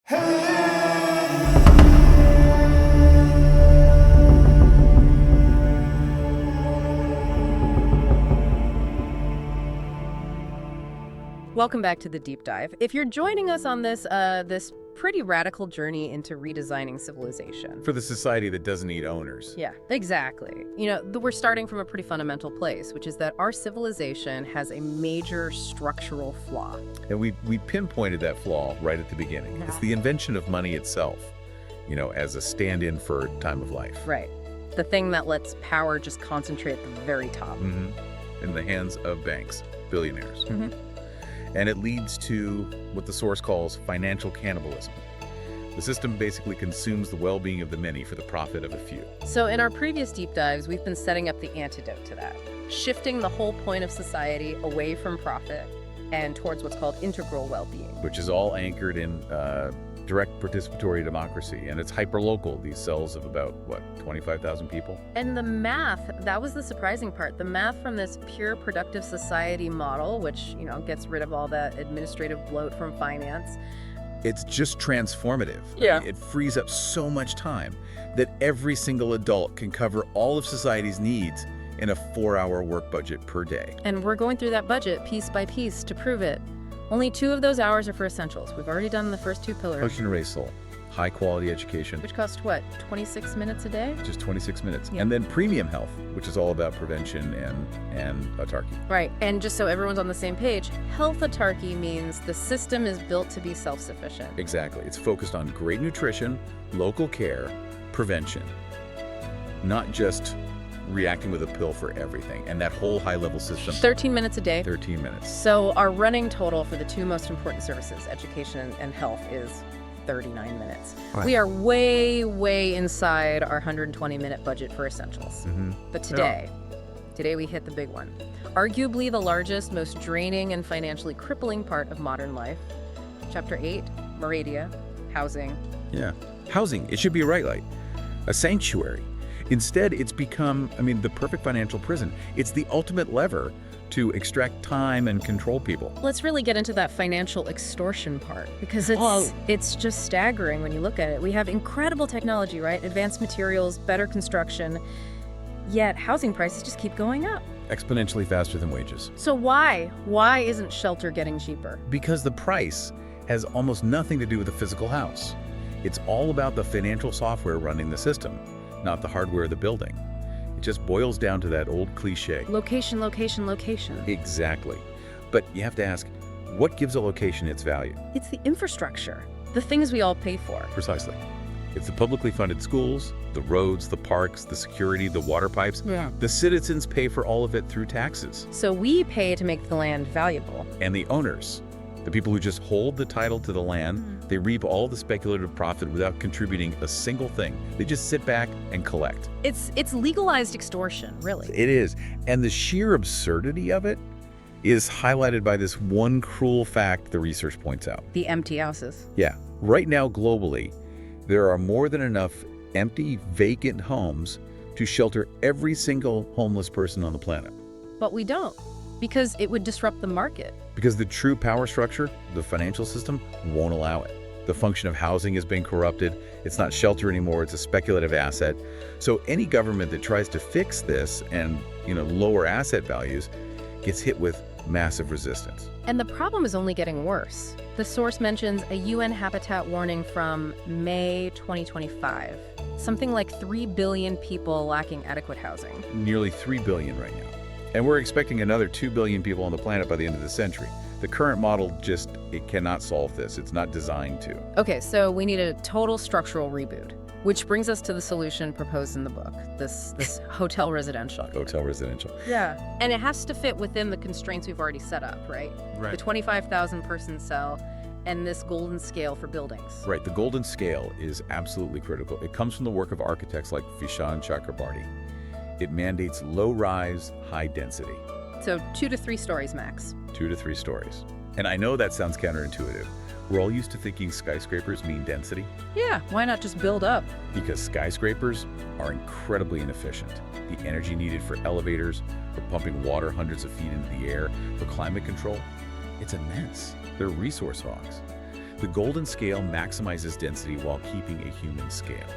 Welcome back to the Deep Dive. If you're joining us on this pretty radical journey into redesigning civilization. For the society that doesn't need owners. Yeah, exactly. We're starting from a pretty fundamental place, which is that our civilization has a major structural flaw. And we pinpointed that flaw right at the beginning. It's the invention of money itself, as a stand-in for time of life. Right. The thing that lets power just concentrate at the very top. In the hands of banks, billionaires. And it leads to what the source calls financial cannibalism. The system basically consumes the well-being of the many for the profit of a few. So in our previous deep dives, we've been setting up the antidote to that, shifting the whole point of society away from profit and towards what's called integral well-being. Which is all anchored in direct participatory democracy, and it's hyper-local, these cells of about, 25,000 people? And the math, that was the surprising part. The math from this pure productive society model, which, gets rid of all that administrative bloat from finance. It's just transformative. Yeah. It frees up so much time that every single adult can cover all of society's needs in a 4-hour work budget per day. And we're going through that budget piece by piece to prove it. Only 2 of those hours are for essentials. We've already done the first 2 pillars. Ocean Race Soul, high quality education. Which cost what, 26 minutes a day? Just 26 minutes. Yeah. And then premium health, which is all about prevention and autarky. Right, and just so everyone's on the same page, health autarky means the system is built to be self-sufficient. Exactly. It's focused on great nutrition, local care, prevention, not just reacting with a pill for everything. And that whole high-level system. 13 minutes a day. 13 minutes. So our running total for the 2 most important services, education and health, is 39 minutes. Right. We are way, way inside our 120-minute budget for essentials. But today we hit the big one. Arguably the largest, most draining, and financially crippling part of modern life. Chapter 8, Moradia, housing. Yeah. Housing. It should be a sanctuary. Instead, it's become, the perfect financial prison. It's the ultimate lever to extract time and control people. Let's really get into that financial extortion part, because it's just staggering when you look at it. We have incredible technology, right? Advanced materials, better construction, yet housing prices just keep going up. Exponentially faster than wages. So why? Why isn't shelter getting cheaper? Because the price has almost nothing to do with the physical house. It's all about the financial software running the system, not the hardware of the building. It just boils down to that old cliche. Location, location, location. Exactly. But you have to ask, what gives a location its value? It's the infrastructure, the things we all pay for. Precisely. It's the publicly funded schools, the roads, the parks, the security, the water pipes. Yeah. The citizens pay for all of it through taxes. So we pay to make the land valuable. And the owners, the people who just hold the title to the land, they reap all the speculative profit without contributing a single thing. They just sit back and collect. It's legalized extortion, really. It is. And the sheer absurdity of it is highlighted by this one cruel fact the research points out. The empty houses. Yeah. Right now, globally, there are more than enough empty, vacant homes to shelter every single homeless person on the planet. But we don't, because it would disrupt the market. Because the true power structure, the financial system, won't allow it. The function of housing has been corrupted. It's not shelter anymore, it's a speculative asset. So any government that tries to fix this and, lower asset values gets hit with massive resistance. And the problem is only getting worse. The source mentions a UN habitat warning from May 2025. Something like 3 billion people lacking adequate housing. Nearly 3 billion right now. And we're expecting another 2 billion people on the planet by the end of the century. The current model it cannot solve this. It's not designed to. Okay, so we need a total structural reboot, which brings us to the solution proposed in the book, this hotel residential. Hotel residential. Yeah. And it has to fit within the constraints we've already set up, right? Right. The 25,000 person cell and this golden scale for buildings. Right. The golden scale is absolutely critical. It comes from the work of architects like Vishaan Chakrabarty. It mandates low-rise, high-density. So 2 to 3 stories max. 2 to 3 stories. And I know that sounds counterintuitive. We're all used to thinking skyscrapers mean density. Yeah, why not just build up? Because skyscrapers are incredibly inefficient. The energy needed for elevators, for pumping water hundreds of feet into the air, for climate control, it's immense. They're resource hogs. The golden scale maximizes density while keeping a human scale.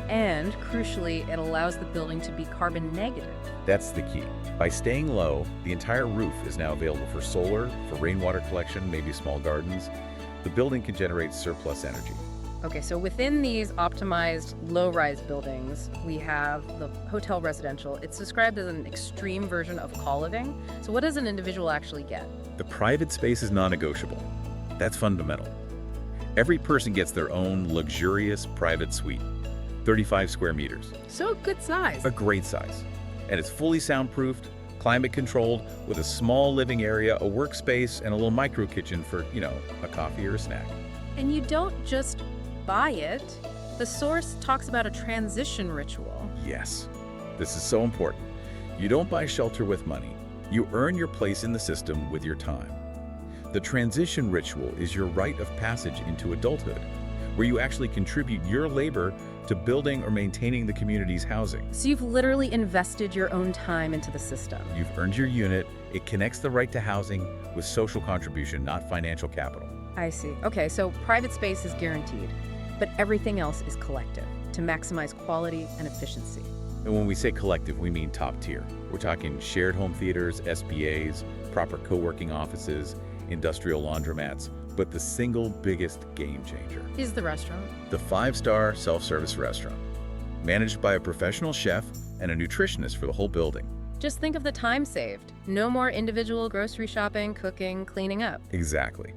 And, crucially, it allows the building to be carbon negative. That's the key. By staying low, the entire roof is now available for solar, for rainwater collection, maybe small gardens. The building can generate surplus energy. Okay, so within these optimized low-rise buildings, we have the hotel residential. It's described as an extreme version of co-living. So what does an individual actually get? The private space is non-negotiable. That's fundamental. Every person gets their own luxurious private suite, 35 square meters. So good size. A great size. And it's fully soundproofed, climate-controlled, with a small living area, a workspace, and a little micro kitchen for, a coffee or a snack. And you don't just buy it. The source talks about a transition ritual. Yes, this is so important. You don't buy shelter with money. You earn your place in the system with your time. The transition ritual is your rite of passage into adulthood, where you actually contribute your labor to building or maintaining the community's housing. So you've literally invested your own time into the system. You've earned your unit. It connects the right to housing with social contribution, not financial capital. I see. Okay, so private space is guaranteed, but everything else is collective to maximize quality and efficiency. And when we say collective, we mean top tier. We're talking shared home theaters, SBAs, proper co-working offices, industrial laundromats, but the single biggest game changer Is the restaurant. the 5-star self-service restaurant, managed by a professional chef and a nutritionist for the whole building. Just think of the time saved. No more individual grocery shopping, cooking, cleaning up. Exactly.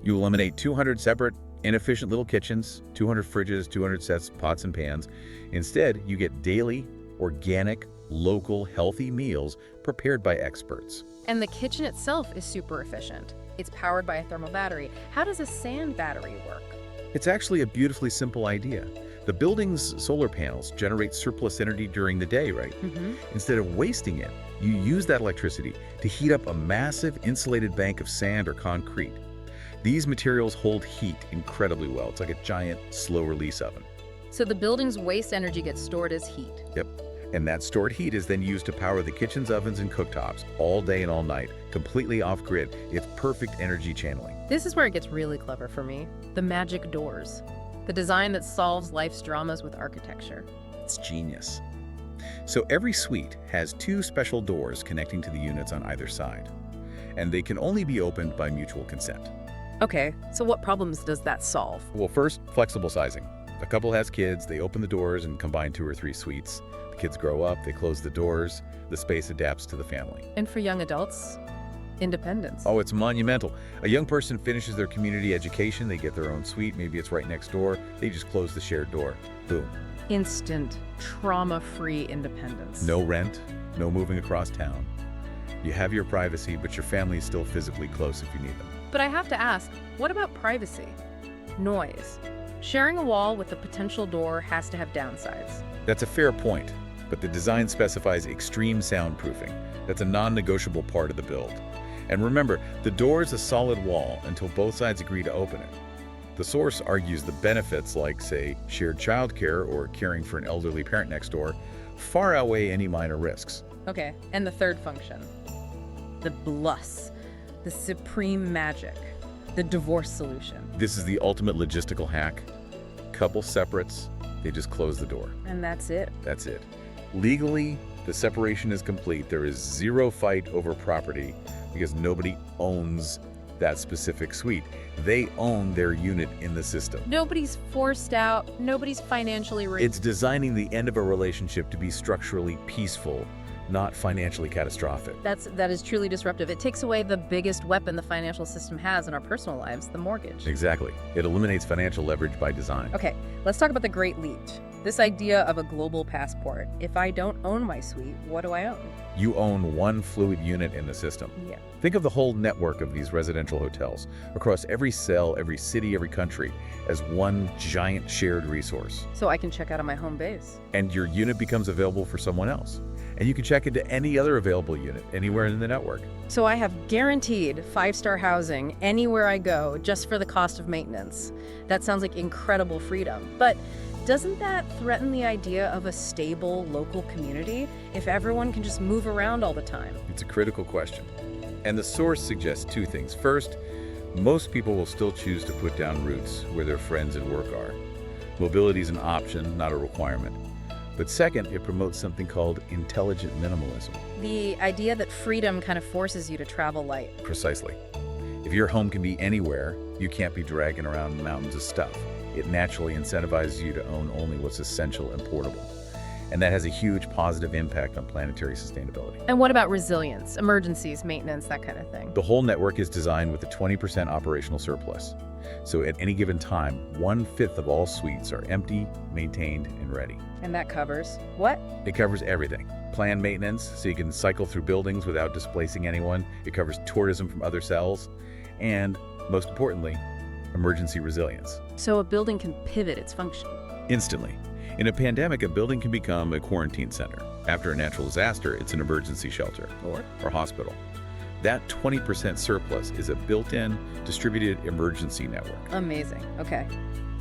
You eliminate 200 separate, inefficient little kitchens, 200 fridges, 200 sets of pots and pans. Instead, you get daily, organic, local, healthy meals prepared by experts. And the kitchen itself is super efficient. It's powered by a thermal battery. How does a sand battery work? It's actually a beautifully simple idea. The building's solar panels generate surplus energy during the day, right? Instead of wasting it, you use that electricity to heat up a massive insulated bank of sand or concrete. These materials hold heat incredibly well. It's like a giant slow-release oven. So the building's waste energy gets stored as heat. Yep. And that stored heat is then used to power the kitchen's ovens and cooktops all day and all night, completely off-grid. It's perfect energy channeling. This is where it gets really clever for me. The magic doors. The design that solves life's dramas with architecture. It's genius. So every suite has 2 special doors connecting to the units on either side, and they can only be opened by mutual consent. Okay, so what problems does that solve? Well, first, flexible sizing. If a couple has kids, they open the doors and combine 2 or 3 suites. The kids grow up, they close the doors, the space adapts to the family. And for young adults, independence. Oh, it's monumental. A young person finishes their community education, they get their own suite, maybe it's right next door, they just close the shared door. Boom. Instant, trauma-free independence. No rent, no moving across town. You have your privacy, but your family is still physically close if you need them. But I have to ask, what about privacy? Noise. Sharing a wall with a potential door has to have downsides. That's a fair point, but the design specifies extreme soundproofing. That's a non-negotiable part of the build. And remember, the door is a solid wall until both sides agree to open it. The source argues the benefits like, say, shared childcare or caring for an elderly parent next door far outweigh any minor risks. Okay, and the third function. The plus. The supreme magic. The divorce solution. This is the ultimate logistical hack. Couple separates, they just close the door. And that's it. That's it. Legally, the separation is complete. There is zero fight over property because nobody owns that specific suite. They own their unit in the system. Nobody's forced out. Nobody's financially rich. It's designing the end of a relationship to be structurally peaceful, not financially catastrophic. That is truly disruptive. It takes away the biggest weapon the financial system has in our personal lives, the mortgage. Exactly. It eliminates financial leverage by design. Okay, let's talk about the Great Leap. This idea of a global passport. If I don't own my suite, what do I own? You own one fluid unit in the system. Yeah. Think of the whole network of these residential hotels across every cell, every city, every country as one giant shared resource. So I can check out of my home base. And your unit becomes available for someone else. And you can check into any other available unit anywhere in the network. So I have guaranteed 5-star housing anywhere I go just for the cost of maintenance. That sounds like incredible freedom. But doesn't that threaten the idea of a stable local community if everyone can just move around all the time? It's a critical question. And the source suggests 2 things. First, Most people will still choose to put down roots where their friends and work are. Mobility is an option, not a requirement. But second, it promotes something called intelligent minimalism. The idea that freedom kind of forces you to travel light. Precisely. If your home can be anywhere, you can't be dragging around mountains of stuff. It naturally incentivizes you to own only what's essential and portable. And that has a huge positive impact on planetary sustainability. And what about resilience, emergencies, maintenance, that kind of thing? The whole network is designed with a 20% operational surplus. So at any given time, 1/5 of all suites are empty, maintained, and ready. And that covers what? It covers everything. Planned maintenance, so you can cycle through buildings without displacing anyone. It covers tourism from other cells. And, most importantly, emergency resilience. So a building can pivot its function. Instantly. In a pandemic, a building can become a quarantine center. After a natural disaster, it's an emergency shelter or hospital. That 20% surplus is a built-in, distributed emergency network. Amazing. Okay.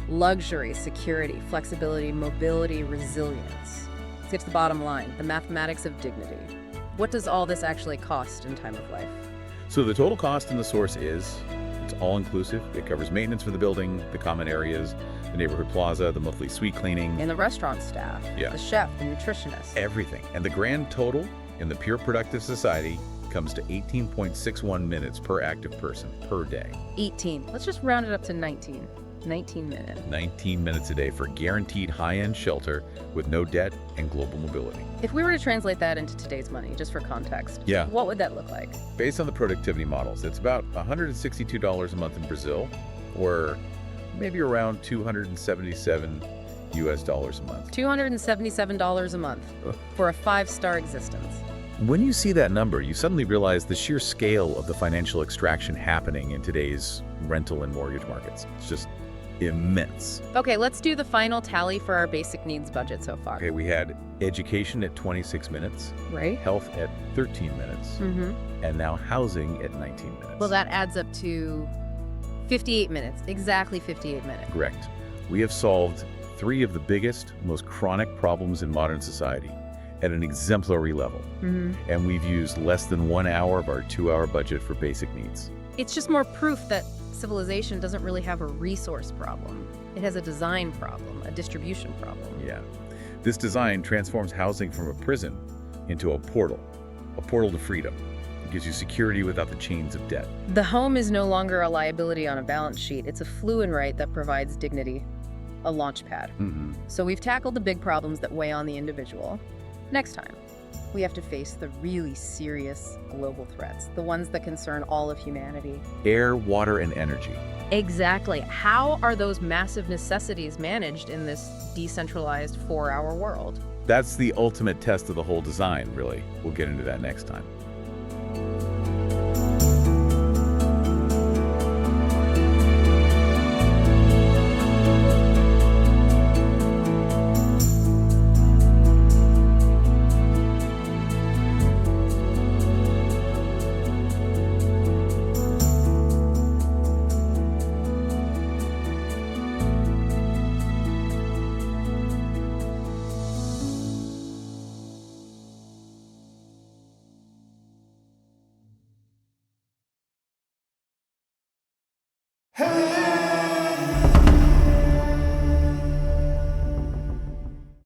Luxury, security, flexibility, mobility, resilience. Let's get to the bottom line, the mathematics of dignity. What does all this actually cost in time of life? So the total cost in the source is, it's all-inclusive. It covers maintenance for the building, the common areas, the neighborhood plaza, the monthly suite cleaning. And the restaurant staff, the chef, the nutritionist. Everything. And the grand total in the pure productive society comes to 18.61 minutes per active person per day. 18. Let's just round it up to 19. 19 minutes. 19 minutes a day for guaranteed high-end shelter with no debt and global mobility. If we were to translate that into today's money, just for context, what would that look like? Based on the productivity models, it's about $162 a month in Brazil, or maybe around $277 a month. $277 a month for a 5-star existence. When you see that number, you suddenly realize the sheer scale of the financial extraction happening in today's rental and mortgage markets. It's just immense. Okay, let's do the final tally for our basic needs budget so far. Okay, we had education at 26 minutes, right? Health at 13 minutes, and now housing at 19 minutes. Well, that adds up to 58 minutes, exactly 58 minutes. Correct. We have solved 3 of the biggest, most chronic problems in modern society at an exemplary level. And we've used less than 1 hour of our 2-hour budget for basic needs. It's just more proof that civilization doesn't really have a resource problem. It has a design problem, a distribution problem. Yeah. This design transforms housing from a prison into a portal to freedom. It gives you security without the chains of debt. The home is no longer a liability on a balance sheet. It's a fluid right that provides dignity, a launch pad. So we've tackled the big problems that weigh on the individual. Next time, we have to face the really serious global threats, the ones that concern all of humanity. Air, water, and energy. Exactly. How are those massive necessities managed in this decentralized 4-hour world? That's the ultimate test of the whole design, really. We'll get into that next time. Hey!